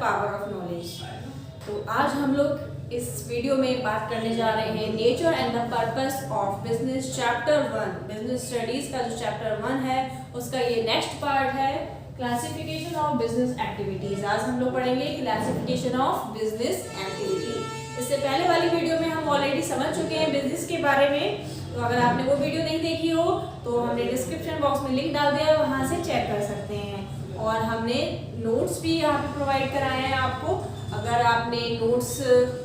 Power of knowledge. तो आज हम लोग इस वीडियो में बात करने जा रहे हैं nature and the purpose of business chapter 1। Business studies का जो चैप्टर 1 है उसका ये नेक्स्ट पार्ट है, क्लासिफिकेशन ऑफ बिजनेस एक्टिविटीज। आज हम लोग पढ़ेंगे क्लासिफिकेशन ऑफ बिजनेस एक्टिविटी। इससे पहले वाली वीडियो में हम ऑलरेडी समझ चुके हैं बिजनेस के बारे में, तो अगर आपने वो वीडियो नहीं देखी हो तो हमने डिस्क्रिप्शन बॉक्स में लिंक डाल दिया है, वहाँ से चेक कर सकते हैं। और हमने नोट्स भी यहाँ पे प्रोवाइड कराए हैं आपको। अगर आपने नोट्स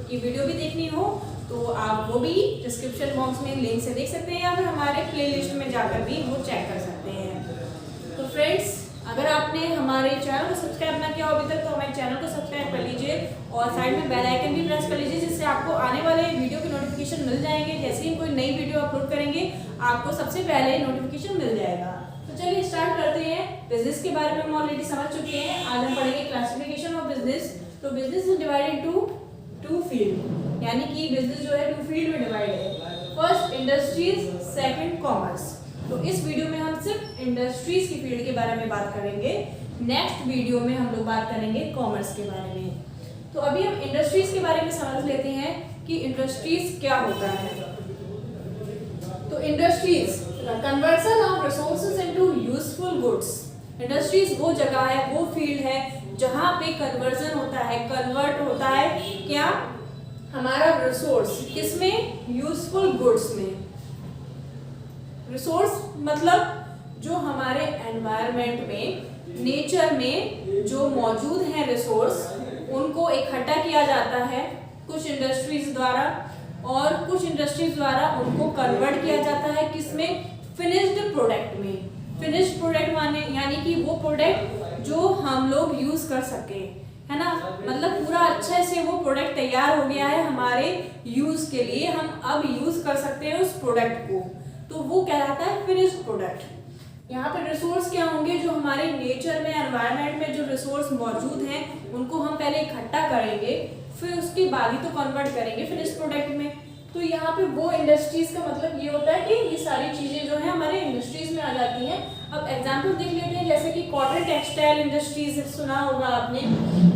की वीडियो भी देखनी हो तो आप वो भी डिस्क्रिप्शन बॉक्स में लिंक से देख सकते हैं, या फिर हमारे प्लेलिस्ट में जाकर भी वो चेक कर सकते हैं। तो फ्रेंड्स, अगर आपने हमारे चैनल को सब्सक्राइब ना किया हो अभी तक तो हमारे चैनल को सब्सक्राइब कर लीजिए और साइड में बेल आइकन भी प्रेस कर लीजिए, जिससे आपको आने वाले वीडियो के नोटिफिकेशन मिल जाएंगे। जैसे ही कोई नई वीडियो अपलोड करेंगे आपको सबसे पहले नोटिफिकेशन मिल जाएगा। तो चलिए स्टार्ट करते हैं। बिजनेस के बारे में हम ऑलरेडी समझ चुके हैं, आज हम पढ़ेंगे क्लासिफिकेशन ऑफ बिजनेस। तो business is divided into to field, यानी कि बिजनेस जो है टू फील्ड में डिवाइड है। First industries, second commerce. तो इस वीडियो में हम सिर्फ इंडस्ट्रीज की फील्ड के बारे में बात करेंगे, नेक्स्ट वीडियो में हम लोग बात करेंगे कॉमर्स के बारे में। तो अभी हम इंडस्ट्रीज के बारे में समझ लेते हैं कि इंडस्ट्रीज क्या होता है। तो industries conversion of resources into useful goods. Industries वो जगह है, वो फील्ड है जहाँ पे कन्वर्जन होता है, कन्वर्ट होता है क्या हमारा रिसोर्स, किसमें, यूजफुल गुड्स में। रिसोर्स मतलब जो हमारे एनवायरनमेंट में, नेचर में जो मौजूद हैं रिसोर्स, उनको इकट्ठा किया जाता है कुछ इंडस्ट्रीज द्वारा, और कुछ इंडस्ट्रीज द्वारा उनको कन्वर्ट किया जाता है किसमें, फिनिश्ड प्रोडक्ट में। फिनिश्ड प्रोडक्ट माने यानी कि वो प्रोडक्ट जो हम लोग यूज कर सके, है ना, मतलब पूरा अच्छे से वो प्रोडक्ट तैयार हो गया है हमारे यूज के लिए, हम अब यूज कर सकते हैं उस प्रोडक्ट को, तो वो कहलाता है फिनिश्ड प्रोडक्ट। यहाँ पे रिसोर्स क्या होंगे, जो हमारे नेचर में, एनवायरनमेंट में जो रिसोर्स मौजूद हैं उनको हम पहले इकट्ठा करेंगे, फिर उसके बाद ही तो कन्वर्ट करेंगे फिनिश्ड प्रोडक्ट में। तो यहाँ पे वो इंडस्ट्रीज का मतलब ये होता है कि ये सारी चीजें जो है हमारे इंडस्ट्रीज में आ जाती हैं। अब एग्जांपल देख लेते हैं, जैसे कि कॉटन टेक्सटाइल इंडस्ट्रीज सुना होगा आपने।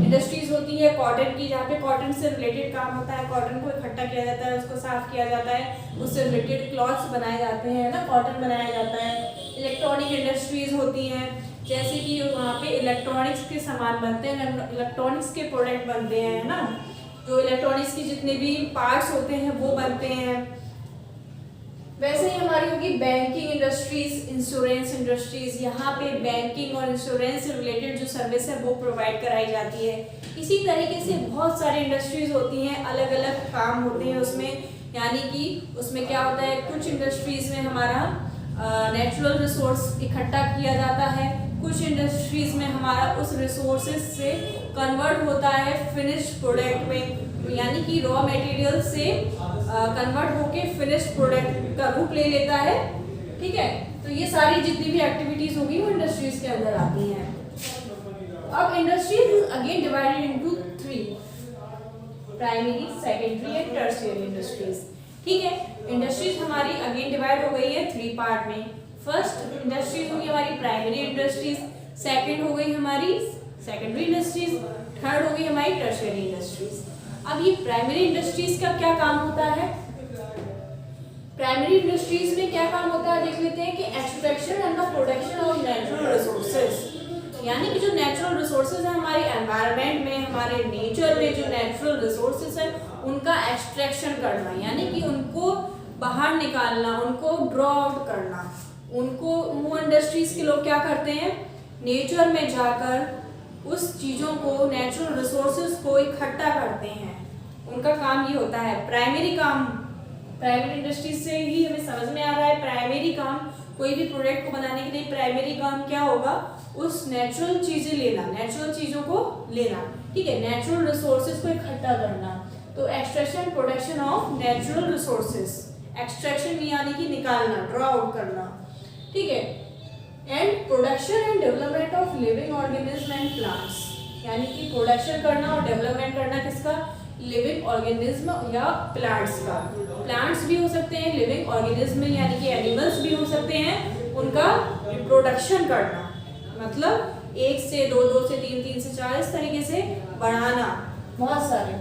इंडस्ट्रीज होती है कॉटन की, जहाँ पे कॉटन से रिलेटेड काम होता है, कॉटन को इकट्ठा किया जाता है, उसको साफ किया जाता है, उससे रिलेटेड क्लॉथ्स बनाए जाते हैं ना, कॉटन बनाया जाता है। इलेक्ट्रॉनिक इंडस्ट्रीज होती हैं, जैसे कि वहाँ पे इलेक्ट्रॉनिक्स के सामान बनते हैं, इलेक्ट्रॉनिक्स के प्रोडक्ट बनते हैं, है ना, जो इलेक्ट्रॉनिक्स की जितने भी पार्ट्स होते हैं वो बनते हैं। वैसे ही हमारी होगी बैंकिंग इंडस्ट्रीज, इंश्योरेंस इंडस्ट्रीज। यहाँ पे बैंकिंग और इंश्योरेंस से रिलेटेड जो सर्विस है वो प्रोवाइड कराई जाती है। इसी तरीके से बहुत सारी इंडस्ट्रीज होती हैं, अलग अलग काम होते हैं उसमें, यानी कि उसमें क्या होता है, कुछ इंडस्ट्रीज में हमारा नेचुरल रिसोर्स इकट्ठा किया जाता है, कुछ इंडस्ट्रीज में हमारा उस रिसोर्सेज से कन्वर्ट होता है फिनिश्ड प्रोडक्ट में, यानी कि रॉ मटेरियल से कन्वर्ट होके फिनिश्ड प्रोडक्ट का रूप ले लेता है। ठीक है, तो ये सारी जितनी भी एक्टिविटीज होगी वो इंडस्ट्रीज के अंदर आती हैं। अब industries again divided into 3, primary, secondary and tertiary industries. ठीक है, इंडस्ट्रीज हमारी अगेन डिवाइड हो गई है 3 पार्ट में। फर्स्ट इंडस्ट्रीज होगी हमारी प्राइमरी इंडस्ट्रीज, सेकंड हो गई हमारी सेकेंडरी इंडस्ट्रीज, थर्ड हो गई हमारी टर्शियरी इंडस्ट्रीज। अब ये प्राइमरी इंडस्ट्रीज का क्या काम होता है, प्राइमरी इंडस्ट्रीज में क्या काम होता है देख लेते हैं कि extraction and the production of natural resources, यानी कि जो नेचुरल रिसोर्सेज है हमारे एनवायरनमेंट में, हमारे नेचर में जो नेचुरल रिसोर्सेज है उनका एक्सट्रैक्शन करना, यानी कि उनको बाहर निकालना, उनको ड्रॉ आउट करना। उनको वो इंडस्ट्रीज के लोग क्या करते हैं, नेचर में जाकर उस चीज़ों को, नेचुरल रिसोर्सेज को इकट्ठा करते हैं, उनका काम ये होता है। प्राइमरी काम, प्राइमरी इंडस्ट्रीज से ही हमें समझ में आ रहा है, प्राइमरी काम कोई भी प्रोडक्ट को बनाने के लिए प्राइमरी काम क्या होगा, उस नेचुरल चीज़ें लेना, नेचुरल चीज़ों को लेना। ठीक है, नेचुरल रिसोर्सेज को इकट्ठा करना। तो extraction, production of natural resources, extraction यानी कि निकालना, ड्रॉ आउट करना। ठीक है, and production and development of living organism and plants, यानी कि प्रोडक्शन करना और डेवलपमेंट करना किसका, लिविंग ऑर्गेनिज्म या प्लांट्स का। प्लांट्स भी हो सकते हैं, लिविंग ऑर्गेनिज्म यानी कि एनिमल्स भी हो सकते हैं, उनका रिप्रोडक्शन करना, मतलब 1 से 2, 2 से 3, 3 से 4 इस तरीके से बढ़ाना, बहुत सारे।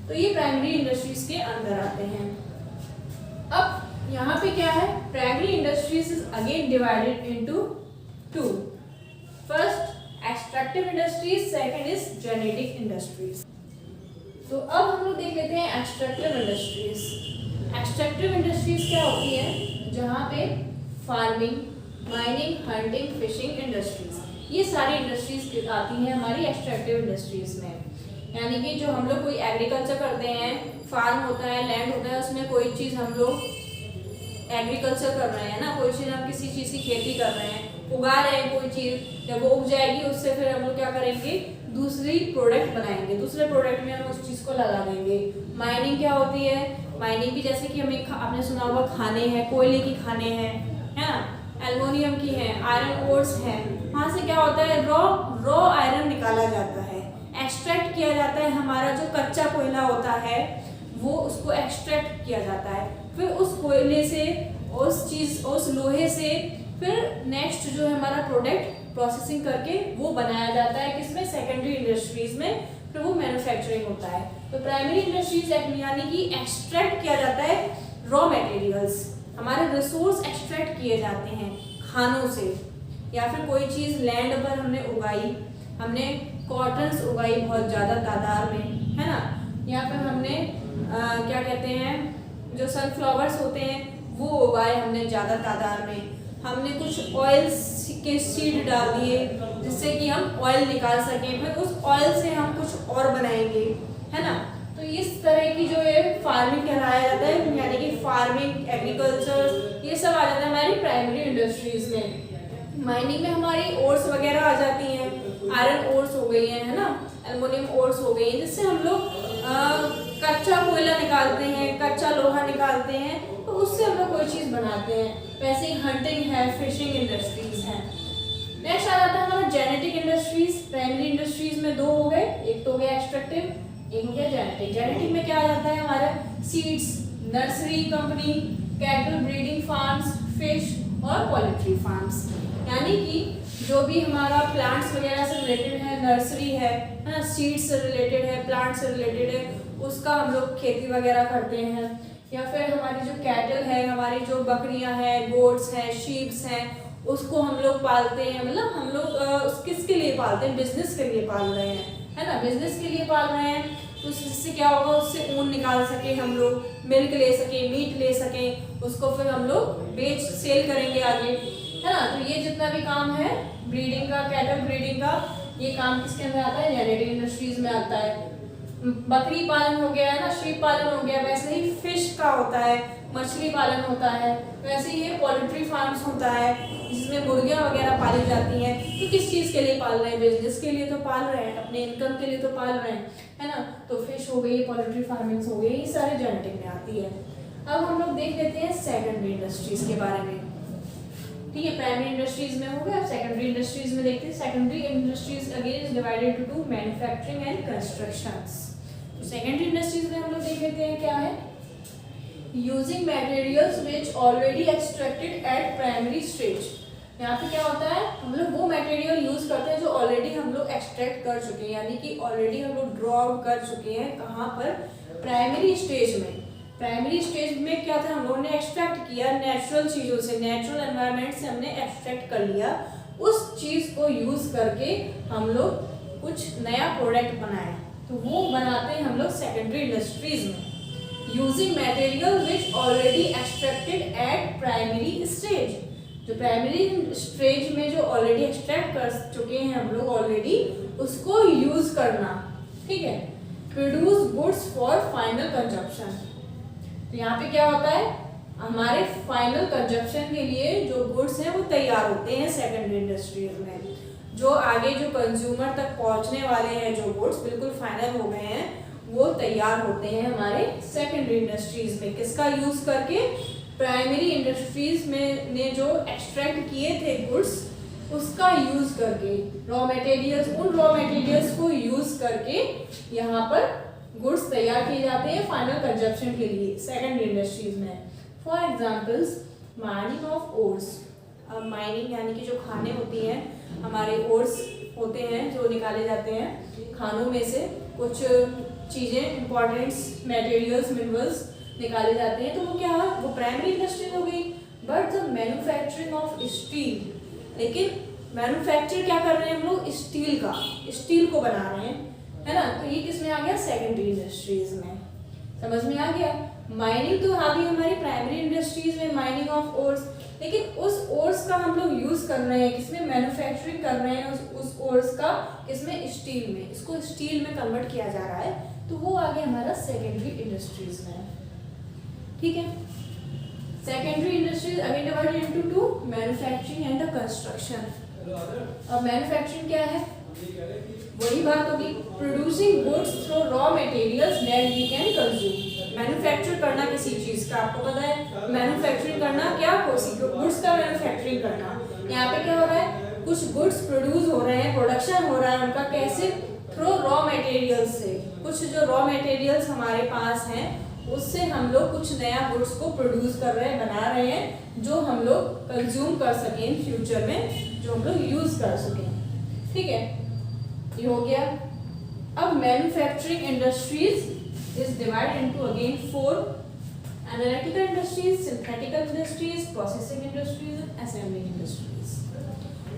तो ये प्राइमरी इंडस्ट्रीज के अंदर आते हैं। अब यहाँ पे क्या है, primary industries is again divided into 2। First extractive industries, second is genetic industries. तो अब हम लोग देख लेते हैं एक्सट्रैक्टिव इंडस्ट्रीज। एक्सट्रैक्टिव इंडस्ट्रीज क्या होती है, जहाँ पे farming, mining, hunting, fishing industries, ये सारी इंडस्ट्रीज आती हैं हमारी एक्सट्रैक्टिव इंडस्ट्रीज में। यानी कि जो हम लोग कोई एग्रीकल्चर करते हैं, फार्म होता है, लैंड होता है, उसमें कोई चीज़ हम लोग एग्रीकल्चर कर रहे हैं ना, कोई चीज़ हम किसी चीज़ की खेती कर रहे हैं, उगा रहे हैं कोई चीज़, जब वो उग जाएगी उससे फिर हम लोग क्या करेंगे, दूसरी प्रोडक्ट बनाएंगे, दूसरे प्रोडक्ट में हम उस चीज़ को लगा देंगे। माइनिंग क्या होती है, माइनिंग भी जैसे कि हमें आपने सुना होगा खाने हैं, कोयले की खाने हैं, है ना, एल्युमिनियम की है, आयरन ओर्स है, वहाँ से क्या होता है, रॉ आयरन निकाला जाता है, एक्सट्रैक्ट किया जाता है। हमारा जो कच्चा कोयला होता है वो उसको एक्सट्रैक्ट किया जाता है, फिर उस कोयले से, उस लोहे से फिर नेक्स्ट जो है हमारा प्रोडक्ट प्रोसेसिंग करके वो बनाया जाता है, किसमें, सेकेंडरी इंडस्ट्रीज में, फिर वो मैन्युफैक्चरिंग होता है। तो प्राइमरी इंडस्ट्रीज यानी कि एक्सट्रैक्ट किया जाता है रॉ मटेरियल्स, हमारे रिसोर्स एक्सट्रैक्ट किए जाते हैं खानों से, या फिर कोई चीज़ लैंड पर हमने उगाई, हमने कॉटन्स उगाई बहुत ज़्यादा तादाद में, है ना, या फिर हमने क्या कहते हैं, जो सनफ्लावर्स होते हैं वो उगाए हमने ज़्यादा तादाद में, हमने कुछ ऑयल्स के सीड डाल दिए जिससे कि हम ऑयल निकाल सकें, फिर उस ऑयल से हम कुछ और बनाएंगे, है ना। तो इस तरह की जो है फार्मिंग कहलाया जाता है, यानी कि फार्मिंग, एग्रीकल्चर, ये सब आ जाता है हमारी प्राइमरी इंडस्ट्रीज में। माइनिंग में हमारी ओर्स वगैरह आ जाती हैं, आयरन ओर्स हो गई है ना, एल्युमिनियम ओर्स हो गई है, जिससे हम लोग कच्चा कोयला निकालते हैं, कच्चा लोहा निकालते हैं, तो उससे हम लोग कोई चीज़ बनाते हैं। वैसे ही हंटिंग है, फिशिंग इंडस्ट्रीज है। नेक्स्ट आ जाता है हमारा जेनेटिक इंडस्ट्रीज। प्राइमरी इंडस्ट्रीज में 2 हो गए, एक तो हो गया एक्सट्रैक्टिव, एक हो गया जेनेटिक। जेनेटिक में क्या आ जाता है हमारा, seeds, nursery company, cattle breeding farms, fish और पोल्ट्री फार्म्स, यानी कि जो भी हमारा प्लांट्स वगैरह से रिलेटेड है, नर्सरी है ना, सीड्स से रिलेटेड है, प्लांट से रिलेटेड है, उसका हम लोग खेती वगैरह करते हैं। या फिर हमारी जो कैटल है, हमारी जो बकरियां हैं, गोट्स हैं, शीप्स हैं, उसको हम लोग पालते हैं, मतलब हम लोग किसके लिए पालते हैं, बिजनेस के लिए पाल रहे हैं, है ना, बिजनेस के लिए पाल रहे हैं। तो उससे क्या होगा, उससे ऊन निकाल सके हम लोग, मिल्क ले सके, मीट ले सकें, उसको फिर हम लोग सेल करेंगे आगे, है ना। तो ये जितना भी काम है ब्रीडिंग का, कैटल ब्रीडिंग का, ये काम किसके अंदर आता है, जेनेटिक इंडस्ट्रीज में आता है। बकरी पालन हो गया है ना, शीप पालन हो गया, वैसे ही फिश का होता है, मछली पालन होता है, वैसे ही ये पोल्ट्री फार्म्स होता है जिसमें मुर्गियां वगैरह पाली जाती हैं। तो किस चीज़ के लिए पाल रहे हैं, बिजनेस के लिए तो पाल रहे हैं, अपने इनकम के लिए तो पाल रहे हैं, है ना। तो फिश हो गई, पोल्ट्री फार्मिंग हो गई, ये सारे जेनेटिक में आती है। अब हम लोग देख लेते हैं सेकेंडरी इंडस्ट्रीज के बारे में। ठीक है, प्राइमरी इंडस्ट्रीज में हो गया, अब सेकेंडरी इंडस्ट्रीज में देखते हैं। Secondary industries again is divided into 2, manufacturing and constructions. तो सेकेंडरी इंडस्ट्रीज में हम लोग देख लेते हैं क्या है, using materials which already extracted eight primary stage. यहाँ पे क्या होता है, हम लोग वो मटेरियल यूज करते हैं जो ऑलरेडी हम लोग एक्सट्रैक्ट कर चुके हैं, यानी कि ऑलरेडी हम लोग ड्रॉ कर चुके हैं, कहाँ पर, प्राइमरी स्टेज में। प्राइमरी स्टेज में क्या था, हम लोगों ने एक्सट्रैक्ट किया नेचुरल चीज़ों से, नेचुरल एनवायरनमेंट से हमने एक्सट्रैक्ट कर लिया, उस चीज़ को यूज करके हम लोग कुछ नया प्रोडक्ट बनाए, तो वो बनाते हैं हम लोग सेकेंडरी इंडस्ट्रीज में। Using material which already extracted eight primary stage, जो प्राइमरी स्टेज में जो ऑलरेडी एक्सट्रैक्ट कर चुके हैं हम लोग ऑलरेडी, उसको यूज करना, ठीक है। Produce goods for final consumption. तो यहाँ पे क्या होता है, हमारे फाइनल कंजप्शन के लिए जो गुड्स हैं वो तैयार होते हैं सेकेंडरी इंडस्ट्रीज में। जो आगे जो कंज्यूमर तक पहुँचने वाले हैं, जो गुड्स बिल्कुल फाइनल हो गए हैं, वो तैयार होते हैं हमारे सेकेंडरी इंडस्ट्रीज में। किसका यूज करके, प्राइमरी इंडस्ट्रीज में ने जो एक्सट्रैक्ट किए थे गुड्स, उसका यूज करके, रॉ मटेरियल्स, उन रॉ मटेरियल्स को यूज करके यहाँ पर गुड्स तैयार किए जाते हैं फाइनल कंजप्शन के लिए सेकेंडरी इंडस्ट्रीज में। For examples, mining of ores. Mining यानी कि जो खाने होती हैं, हमारे ओर्स होते हैं जो निकाले जाते हैं खानों में से, कुछ चीज़ें इंपॉर्टेंट्स मटेरियल्स मिनरल्स निकाले जाते हैं, तो वो क्या है, वो प्राइमरी इंडस्ट्री हो गई। But the manufacturing of steel, लेकिन मैन्युफैक्चर क्या कर रहे हैं हम लोग, स्टील का, स्टील को बना रहे हैं, है ना, तो ये किस में आ गया, सेकेंडरी इंडस्ट्रीज में। समझ में आ गया। माइनिंग तो आ गई हमारी प्राइमरी इंडस्ट्रीज में, माइनिंग ऑफ ओर्स, लेकिन उस ओर्स का हम लोग यूज कर रहे हैं किसमें, मैन्युफैक्चरिंग कर रहे हैं उस ओर्स का किसमें, स्टील में, इसको स्टील में कन्वर्ट किया जा रहा है, तो वो आ गया हमारा सेकेंडरी इंडस्ट्रीज में। ठीक है, secondary industries again divided into two, manufacturing and the construction. अब मैन्युफैक्चरिंग क्या है, वही बात होगी, producing goods through raw materials that we can consume. Manufacture करना किसी चीज का, आपको पता है मैन्युफैक्चरिंग करना क्या, गुड्स का मैन्युफैक्चरिंग करना। यहाँ पे क्या हो रहा है, कुछ गुड्स प्रोड्यूस हो रहे हैं, प्रोडक्शन हो रहा है उनका, कैसे, थ्रू रॉ मटेरियल्स से, कुछ जो रॉ मटेरियल्स हमारे पास हैं उससे हम लोग कुछ नया गुड्स को प्रोड्यूस कर रहे हैं, बना रहे हैं, जो हम लोग कंज्यूम कर सकें इन फ्यूचर में, जो हम लोग यूज कर सकें। ठीक है, ये हो गया। अब manufacturing industries is divided into again 4: analytical industries, synthetical industries, processing industries and assembling industries।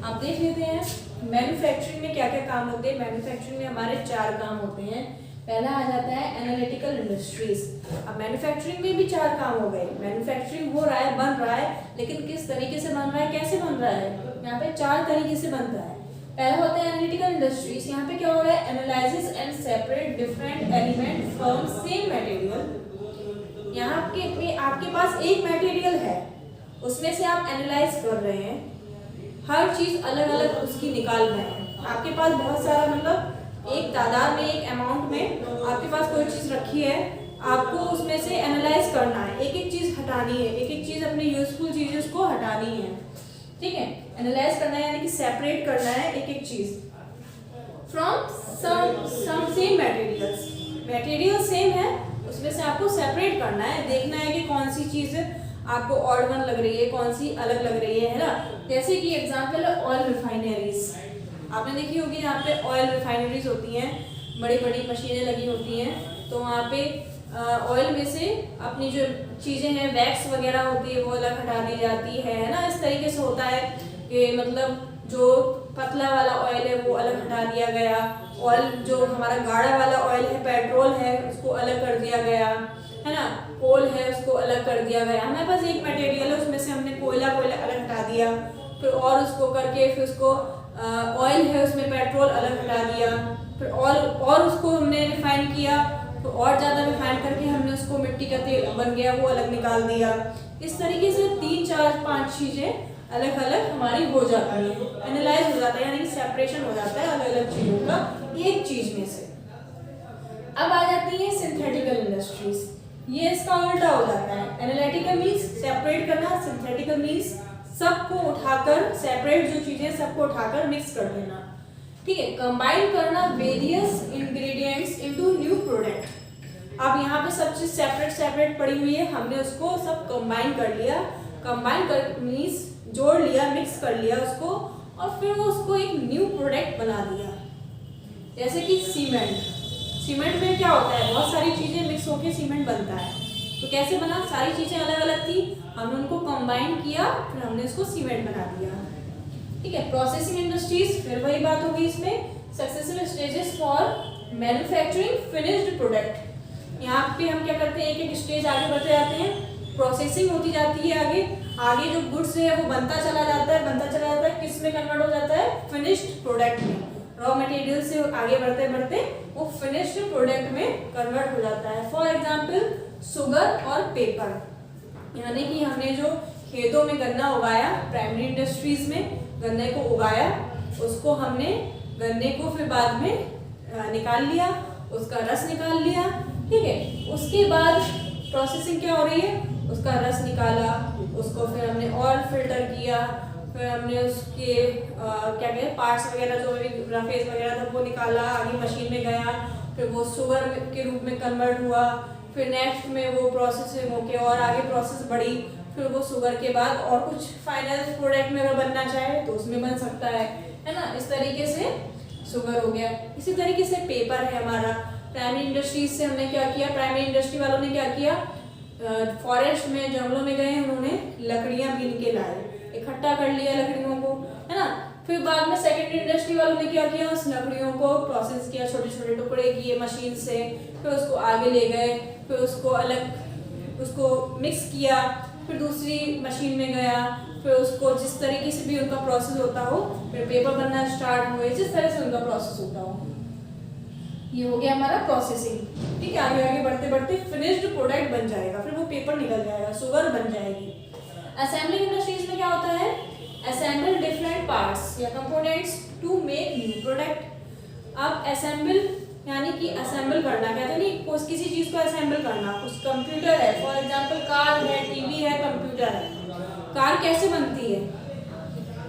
आप देख लेते हैं मैन्युफैक्चरिंग में क्या क्या काम होते हैं। मैन्युफैक्चरिंग में हमारे 4 काम होते हैं। पहला आ जाता है एनालिटिकल इंडस्ट्रीज। अब मैन्युफैक्चरिंग में भी 4 काम हो गए, मैन्युफैक्चरिंग हो रहा है, बन रहा है, लेकिन किस तरीके से बन रहा है, कैसे बन रहा है, यहाँ पे 4 तरीके से बन रहा है। पहला होता है एनालिटिकल इंडस्ट्रीज, यहाँ पे क्या हो रहा है, analysis and separate different element from same material. यहाँ पे आपके पास एक मटेरियल है, उसमें से आप एनालाइज कर रहे हैं, हर चीज अलग अलग उसकी निकाल रहे हैं। आपके पास बहुत सारा, मतलब एक तादाद में, एक अमाउंट में आपके पास कोई चीज रखी है, आपको उसमें से एनालाइज करना है, एक एक चीज हटानी है, एक एक चीज अपनी यूजफुल चीज को हटानी है। ठीक है, एनालाइज करना है यानी कि सेपरेट करना है एक एक चीज from some same materials. Material same है, उसमें से आपको सेपरेट करना है, देखना है कि कौन सी चीज आपको ऑड वन लग रही है, कौन सी अलग लग रही है ना। जैसे कि एग्जांपल है ऑयल रिफाइनरीज, आपने देखी होगी, यहाँ पे ऑयल रिफाइनरीज होती हैं, बड़ी बड़ी मशीनें लगी होती हैं, तो वहाँ पे ऑयल में से अपनी जो चीज़ें हैं, वैक्स वगैरह होती है, वो अलग हटा दी जाती है ना। इस तरीके से होता है कि मतलब जो पतला वाला ऑयल है वो अलग हटा दिया गया, ऑयल जो हमारा गाढ़ा वाला ऑयल है, पेट्रोल है, उसको अलग कर दिया गया, है ना, कोल है उसको अलग कर दिया गया। हमारे पास एक मटेरियल है, उसमें से हमने कोयला अलग हटा दिया, फिर और उसको करके फिर उसको ऑयल है, उसमें पेट्रोल अलग हटा दिया, फिर और उसको हमने रिफाइन किया, तो और ज़्यादा रिफाइन करके हमने उसको मिट्टी का तेल बन गया वो अलग निकाल दिया। इस तरीके से 3, 4, 5 चीज़ें अलग अलग हमारी हो जाती है, एनालाइज हो जाता है, यानी कि सेपरेशन हो जाता है अलग अलग चीज़ों का एक चीज़ में से। अब आ जाती है सिंथेटिकल इंडस्ट्रीज, ये इसका उल्टा हो जाता है। एनालिटिकल मीन्स सेपरेट करना, सिंथेटिकल मीन्स सबको उठाकर, सेपरेट जो चीज़ें सबको उठाकर मिक्स कर देना। ठीक है, कंबाइन करना various ingredients into new product. अब यहाँ पे सब चीज सेपरेट सेपरेट पड़ी हुई है, हमने उसको सब कंबाइन कर लिया। कंबाइन कर मीन्स जोड़ लिया, मिक्स कर लिया उसको, और फिर वो उसको एक न्यू प्रोडक्ट बना दिया। जैसे कि सीमेंट, सीमेंट में क्या होता है, बहुत सारी चीजें मिक्स होकर सीमेंट बनता है, तो कैसे बना, सारी चीजें अलग अलग थी, हमने उनको कंबाइन किया, फिर हमने उसको सीमेंट बना दिया। ठीक है, प्रोसेसिंग इंडस्ट्रीज, फिर वही बात होगी इसमें, successive stages for manufacturing finished product. यहाँ पे हम क्या करते हैं, एक एक स्टेज आगे बढ़ते जाते हैं, प्रोसेसिंग होती जाती है, आगे जो गुड्स है वो बनता चला जाता है, किस में कन्वर्ट हो जाता है, फिनिश्ड प्रोडक्ट में। रॉ मटेरियल से आगे बढ़ते बढ़ते वो फिनिश्ड प्रोडक्ट में कन्वर्ट हो जाता है। फॉर एग्जाम्पल शुगर और पेपर, यानी कि हमने जो खेतों में गन्ना उगाया, प्राइमरी इंडस्ट्रीज में गन्ने को उगाया, उसको हमने गन्ने को फिर बाद में निकाल लिया, उसका रस निकाल लिया। ठीक है, उसके बाद प्रोसेसिंग क्या हो रही है, उसका रस निकाला, उसको फिर हमने और फिल्टर किया, फिर हमने उसके क्या कहते हैं पार्ट्स वगैरह जो भी रफेज वगैरह था वो निकाला, आगे मशीन में गया, फिर वो शुगर के रूप में कन्वर्ट हुआ, फिर नेक्स्ट में वो प्रोसेसिंग होके और आगे प्रोसेस बढ़ी, फिर वो शुगर के बाद और कुछ फाइनल प्रोडक्ट में अगर बनना चाहे तो उसमें बन सकता है ना। इस तरीके से शुगर हो गया। इसी तरीके से पेपर है हमारा। प्राइमरी इंडस्ट्रीज से हमने क्या किया, प्राइमरी इंडस्ट्री वालों ने क्या किया, फॉरेस्ट में, जंगलों में गए, उन्होंने लकड़ियां बीन के लाए, इकट्ठा कर लिया लकड़ियों को, है ना। फिर बाद में सेकेंडरी इंडस्ट्री वालों ने क्या किया, उस लकड़ियों को प्रोसेस किया, छोटे छोटे टुकड़े किए मशीन से, फिर उसको आगे ले गए, फिर उसको अलग उसको मिक्स किया, फिर दूसरी मशीन में गया, फिर उसको जिस तरीके से भी उनका प्रोसेस होता हो, फिर पेपर बनना स्टार्ट हुए, जिस तरह से उनका प्रोसेस होता हो। ये हो गया हमारा प्रोसेसिंग। ठीक है, आगे आगे बढ़ते बढ़ते फिनिश्ड प्रोडक्ट बन जाएगा, फिर वो पेपर निकल जाएगा, शुगर बन जाएगी। असेंबलिंग इंडस्ट्रीज में क्या होता है, असेंबल डिफरेंट पार्ट्स या components to make new product. अब असेंबल यानी कि असेंबल करना, कहते हैं नहीं, किसी चीज को असेंबल करना। कुछ कंप्यूटर है, फॉर एग्जांपल कार है, टीवी है, कंप्यूटर है। कार कैसे बनती है,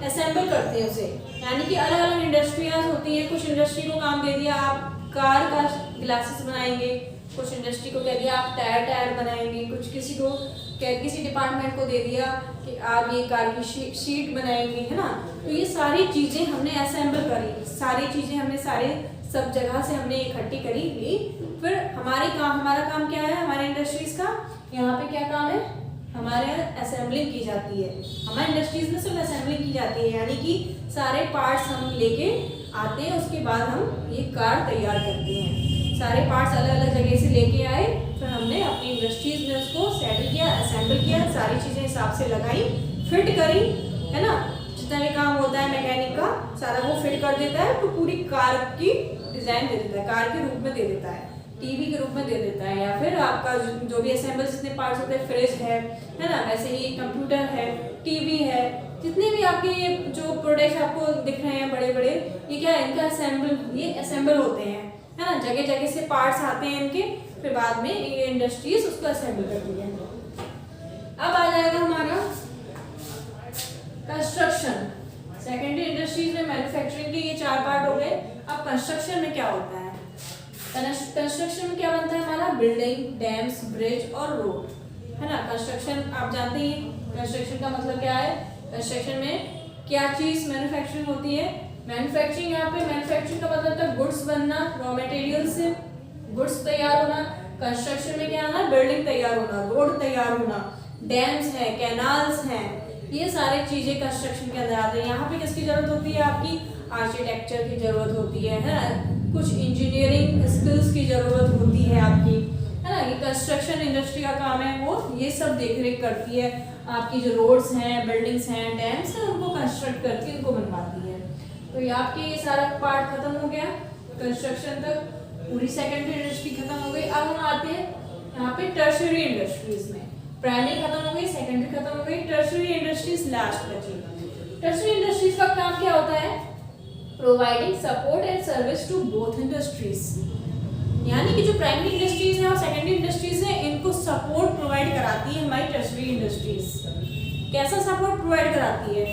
असेंबल करते हैं उसे, यानी कि अलग अलग इंडस्ट्रियाज होती हैं। कुछ इंडस्ट्री को काम दे दिया आप कार का ग्लासेस बनाएंगे, कुछ इंडस्ट्री को कह दिया आप टायर बनाएंगे, कुछ किसी डिपार्टमेंट को दे दिया कि आप ये कार की शीट बनाएंगे, है ना। तो ये सारी चीजें हमने असेंबल करी, सारी चीजें हमने सब जगह से हमने इकट्ठी करी ली। फिर हमारा काम क्या है, हमारे इंडस्ट्रीज का यहाँ पे क्या काम है, हमारे यहाँ असेंबलिंग की जाती है। हमारे इंडस्ट्रीज में सिर्फ असेंबलिंग की जाती है, यानी कि सारे पार्ट्स हम लेके आते हैं, उसके बाद हम ये कार तैयार करते हैं। सारे पार्ट्स अलग अलग जगह से लेके आए, फिर हमने अपनी इंडस्ट्रीज में उसको सेटल किया, असेंबल किया, सारी चीजें हिसाब से लगाई, फिट करी, है ना। जितना भी काम होता है मैकेनिक का, सारा वो फिट कर देता है, तो पूरी कार की डिजाइन दे देता है, कार के रूप में दे देता है, टीवी के रूप में दे देता है, या फिर आपका जो भी असेंबल जितने पार्ट्स होते हैं, फ्रिज है ना, वैसे ही कंप्यूटर है, टीवी है, जितने भी आपके ये जो प्रोडक्ट आपको दिख रहे हैं बड़े बड़े, ये क्या है, इनका असेंबल होते हैं, है ना। जगह जगह से पार्ट्स आते हैं इनके, फिर बाद में ये इंडस्ट्रीज उसको असेंबल करती है। अब आ जाएगा हमारा कंस्ट्रक्शन। सेकेंडरी इंडस्ट्रीज में मैन्युफैक्चरिंग के ये 4 पार्ट हो गए। अब कंस्ट्रक्शन में क्या होता है, कंस्ट्रक्शन में क्या बनता है हमारा, बिल्डिंग, डैम्स, ब्रिज और रोड, है ना। कंस्ट्रक्शन आप जानते ही, कंस्ट्रक्शन का मतलब क्या है, कंस्ट्रक्शन में क्या चीज मैन्युफैक्चरिंग होती है। मैन्युफैक्चरिंग, यहाँ पे मैन्युफैक्चरिंग का मतलब था गुड्स बनना, रॉ मटेरियल से गुड्स तैयार होना। कंस्ट्रक्शन में क्या आना, बिल्डिंग तैयार होना, रोड तैयार होना, डैम्स है, कैनाल्स हैं, ये सारी चीजें कंस्ट्रक्शन के अंदर आते हैं। यहाँ पे किसकी जरूरत होती है, आपकी आर्किटेक्चर की जरूरत होती है ना, कुछ इंजीनियरिंग स्किल्स की जरूरत होती है आपकी, है ना। ये कंस्ट्रक्शन इंडस्ट्री का काम है, वो ये सब देख रेख करती है, आपकी जो रोड्स हैं, बिल्डिंग्स हैं, डैम्स हैं, उनको कंस्ट्रक्ट करती है, उनको बनवाती है। तो ये आपके ये सारा पार्ट खत्म हो गया, कंस्ट्रक्शन तक पूरी सेकेंडरी इंडस्ट्री खत्म हो गई। अब हम आते हैं यहाँ पे टर्शियरी इंडस्ट्रीज में। प्राइमरी खत्म हो गई, सेकेंडरी खत्म हो गई, टर्शियरी इंडस्ट्रीज लास्ट बची। टर्शियरी इंडस्ट्रीज का काम क्या होता है, providing support and service to both industries, यानी कि जो प्राइमरी इंडस्ट्रीज है और सेकेंडरी इंडस्ट्रीज है, इनको सपोर्ट प्रोवाइड कराती है हमारी टर्शियरी इंडस्ट्रीज। कैसा सपोर्ट प्रोवाइड कराती है,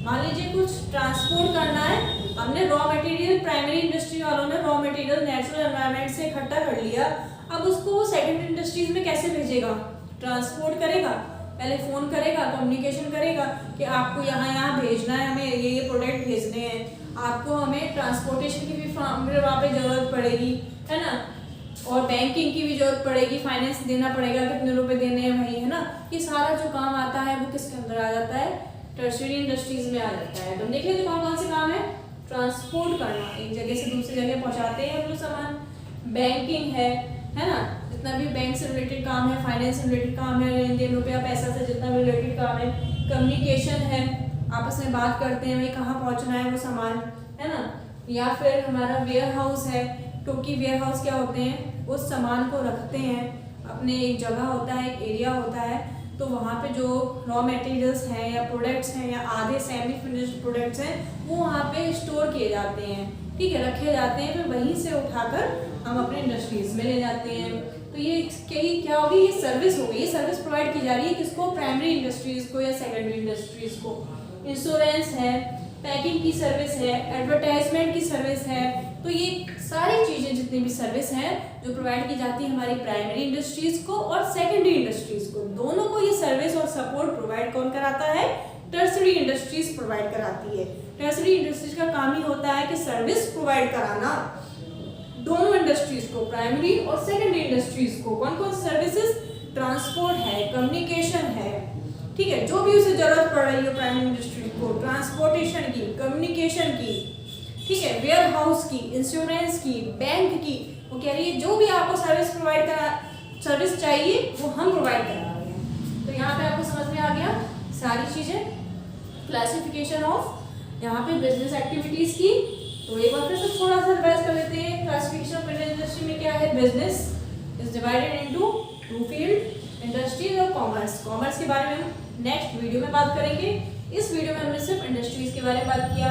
मान लीजिए कुछ ट्रांसपोर्ट करना है, हमने रॉ मटेरियल, प्राइमरी इंडस्ट्री वालों ने रॉ मटेरियल नेचुरल एनवायरनमेंट से इकट्ठा कर लिया, अब उसको वो सेकेंडरी इंडस्ट्रीज में कैसे भेजेगा, ट्रांसपोर्ट करेगा, पहले फ़ोन करेगा, कम्युनिकेशन करेगा कि आपको यहाँ भेजना है, हमें ये प्रोडक्ट भेजने हैं, आपको हमें ट्रांसपोर्टेशन की भी वहाँ पे ज़रूरत पड़ेगी, है ना, और बैंकिंग की भी जरूरत पड़ेगी, फाइनेंस देना पड़ेगा, कितने रुपए देने हैं भाई, है ना। ये सारा जो काम आता है वो किसके अंदर आ जाता है, टर्शियरी इंडस्ट्रीज में आ जाता है। तो देख लेते कौन कौन से काम है, ट्रांसपोर्ट करना, एक जगह से दूसरी जगह पहुंचाते हैं हम लोग सामान, बैंकिंग है ना, जितना भी बैंक से रिलेटेड काम है, फाइनेंस से रिलेटेड काम है, लेन देन रुपया पैसा से जितना भी रिलेटेड काम है, कम्युनिकेशन है, आपस में बात करते हैं भाई कहाँ पहुँचना है वो सामान, है ना। या फिर हमारा वेयर हाउस है, क्योंकि वेयर हाउस क्या होते हैं, उस सामान को रखते हैं, अपने एक जगह होता है, एक एरिया होता है, तो वहाँ पे जो रॉ मटेरियल्स हैं या प्रोडक्ट्स हैं या आधे सेमी फिनिश्ड प्रोडक्ट्स हैं, वो वहाँ पे स्टोर किए जाते हैं, ठीक है, रखे जाते हैं, फिर वहीं से उठाकर हम अपने इंडस्ट्रीज में ले जाते हैं। तो ये क्या होगी, ये सर्विस होगी, ये सर्विस प्रोवाइड की जा रही है किसको, प्राइमरी इंडस्ट्रीज को या सेकेंडरी इंडस्ट्रीज को। इंश्योरेंस है, पैकिंग की सर्विस है, एडवर्टाइजमेंट की सर्विस है, तो ये सारी चीज़ें जितनी भी सर्विस है जो प्रोवाइड की जाती है हमारी प्राइमरी इंडस्ट्रीज को और सेकेंडरी इंडस्ट्रीज को, दोनों को ये सर्विस और सपोर्ट प्रोवाइड कौन कराता है? टर्सरी इंडस्ट्रीज प्रोवाइड कराती है। टर्सरी इंडस्ट्रीज का काम ही होता है कि सर्विस प्रोवाइड कराना दोनों इंडस्ट्रीज को, प्राइमरी और सेकेंडरी इंडस्ट्रीज को। कौन कौन सर्विसेज? ट्रांसपोर्ट है, कम्युनिकेशन है, ठीक है, जो भी उसे जरूरत पड़ रही है प्राइमरी इंडस्ट्री को, ट्रांसपोर्टेशन की, कम्युनिकेशन की, ठीक है, वेयर हाउस की, इंश्योरेंस की, बैंक की, वो कह रही है जो भी आपको सर्विस चाहिए वो हम प्रोवाइड करा रहे हैं। तो यहाँ पे आपको समझ में आ गया सारी चीजें। क्लासिफिकेशन ऑफ यहाँ पे बिजनेस एक्टिविटीज की, तो एक बार फिर से थोड़ा सा रिवाइज कर लेते हैं। क्लासिफिकेशन ऑफ बिजनेस इंडस्ट्री में क्या है? Business is divided into to field, industries और कॉमर्स। कॉमर्स के बारे में हम नेक्स्ट वीडियो में बात करेंगे। इस वीडियो में हमने सिर्फ इंडस्ट्रीज के बारे में बात किया।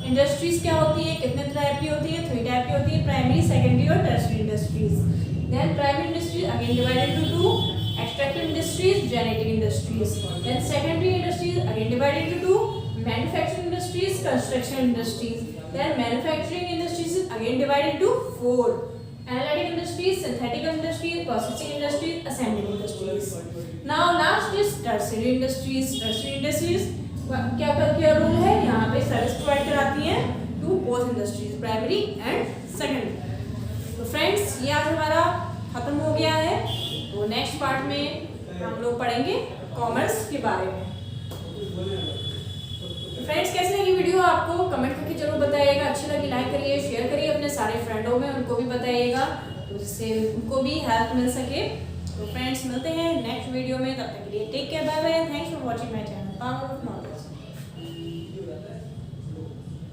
इंडस्ट्रीज क्या होती है, कितने टाइप की होती है? 3 टाइप की होती है, प्राइमरी, सेकेंडरी और tertiary industries. Then primary industries again divided into 2, extractive industries, genetic industries. Then secondary industries again divided into 2, manufacturing industries, construction industries. Then manufacturing industries again divided into 4, analytic industries, synthetic industries, processing industries, assembling industries. Now last is tertiary industries. Tertiary industries क्या rule है? यहाँ पे service provide कराती हैं to both industries, primary and secondary. तो friends ये आज हमारा खत्म हो गया है। तो नेक्स्ट पार्ट में हम लोग पढ़ेंगे कॉमर्स के बारे में। फ्रेंड्स कैसी लगी वीडियो आपको कमेंट करके जरूर बताइएगा। अच्छी लगी लाइक करिए, शेयर करिए अपने सारे फ्रेंडों में, उनको भी बताइएगा तो जिससे उनको भी हेल्प मिल सके। तो फ्रेंड्स मिलते हैं नेक्स्ट वीडियो में, तब तक के लिए take care, bye bye, thanks for watching my channel power of knowledge.